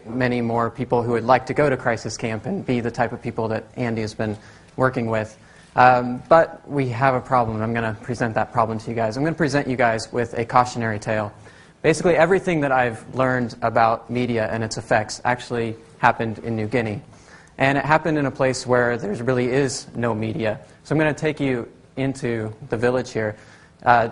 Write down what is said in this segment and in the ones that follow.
many more people who would like to go to crisis camp and be the type of people that Andy has been working with. But we have a problem. I'm going to present that problem to you guys. I'm going to present you guys with a cautionary tale. Basically, everything that I've learned about media and its effects actually happened in New Guinea. And it happened in a place where there really is no media. So I'm going to take you into the village here.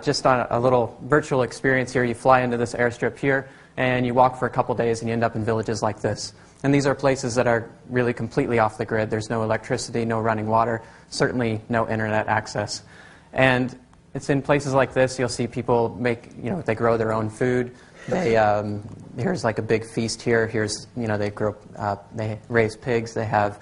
Just on a little virtual experience here, you fly into this airstrip here, and you walk for a couple days, and you end up in villages like this. And these are places that are really completely off the grid. There's no electricity, no running water, certainly no internet access. And it's in places like this you'll see people they grow their own food. Here's like a big feast here. Here's, they raise pigs. They have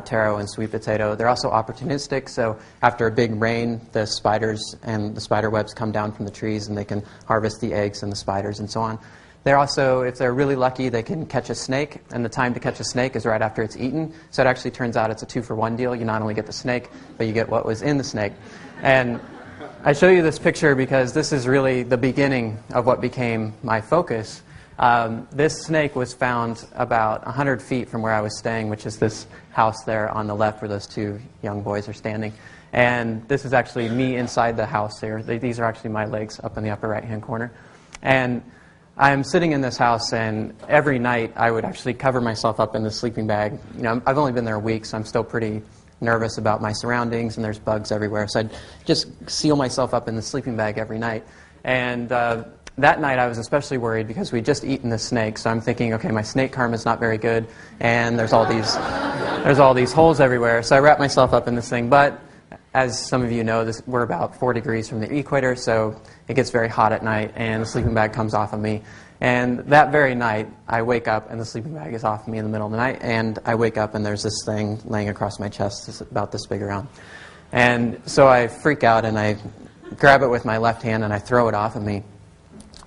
taro and sweet potato. They're also opportunistic, so after a big rain, the spiders and the spider webs come down from the trees, and they can harvest the eggs and the spiders and so on. They're also, if they're really lucky, they can catch a snake, and the time to catch a snake is right after it's eaten. So it actually turns out it's a 2-for-1 deal. You not only get the snake, but you get what was in the snake. And I show you this picture because this is really the beginning of what became my focus. This snake was found about 100 feet from where I was staying, which is this house there on the left where those two young boys are standing. And this is actually me inside the house there. These are actually my legs up in the upper right-hand corner. And I'm sitting in this house, and every night I would actually cover myself up in the sleeping bag. I've only been there a week, so I'm still pretty nervous about my surroundings, and there's bugs everywhere. So I'd just seal myself up in the sleeping bag every night. And that night I was especially worried because we'd just eaten the snake. So I'm thinking, okay, my snake karma is not very good, and there's all these holes everywhere. So I wrap myself up in this thing. But as some of you know, we're about 4 degrees from the equator, so it gets very hot at night, and the sleeping bag comes off of me. And that very night, I wake up, and the sleeping bag is off of me in the middle of the night, and I wake up, and there's this thing laying across my chest. It's about this big around. And so I freak out, and I grab it with my left hand, and I throw it off of me.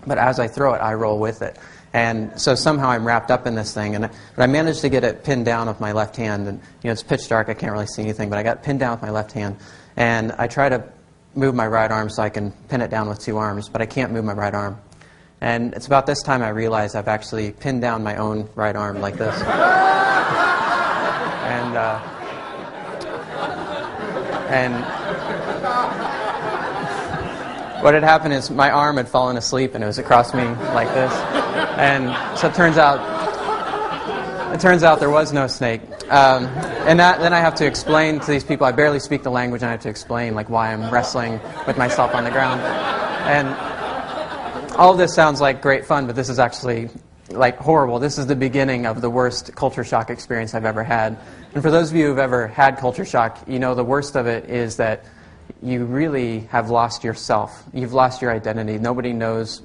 But as I throw it, I roll with it. And so somehow I'm wrapped up in this thing, but I managed to get it pinned down with my left hand. And it's pitch dark, I can't really see anything, but I got pinned down with my left hand. And I try to move my right arm so I can pin it down with 2 arms, but I can't move my right arm. And it's about this time I realize I've actually pinned down my own right arm like this. And what had happened is my arm had fallen asleep, and it was across me like this. And so it turns out there was no snake. And then I have to explain to these people, I barely speak the language, and I have to explain why I'm wrestling with myself on the ground. And all of this sounds like great fun, but this is actually horrible. This is the beginning of the worst culture shock experience I've ever had. And for those of you who've ever had culture shock, the worst of it is that you really have lost yourself. You've lost your identity. Nobody knows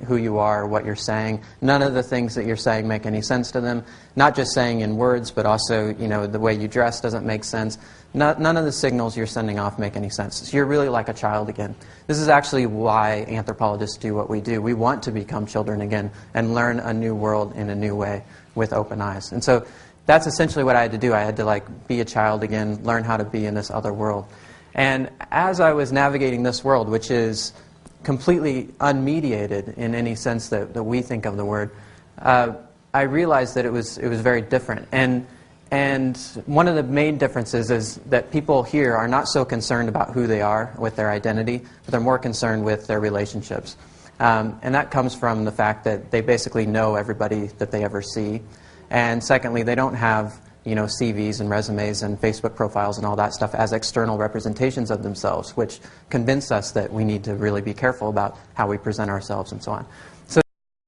who you are, what you're saying. None of the things that you're saying make any sense to them. Not just saying in words, but also, the way you dress doesn't make sense. None of the signals you're sending off make any sense. So you're really like a child again. This is actually why anthropologists do what we do. We want to become children again and learn a new world in a new way with open eyes. And so that's essentially what I had to do. I had to be a child again, learn how to be in this other world. And as I was navigating this world, which is completely unmediated in any sense that we think of the word, I realized that it was very different. And one of the main differences is that people here are not so concerned about who they are with their identity, but they're more concerned with their relationships. And that comes from the fact that they basically know everybody that they ever see. And secondly, they don't have CVs and resumes and Facebook profiles and all that stuff as external representations of themselves, which convince us that we need to really be careful about how we present ourselves and so on.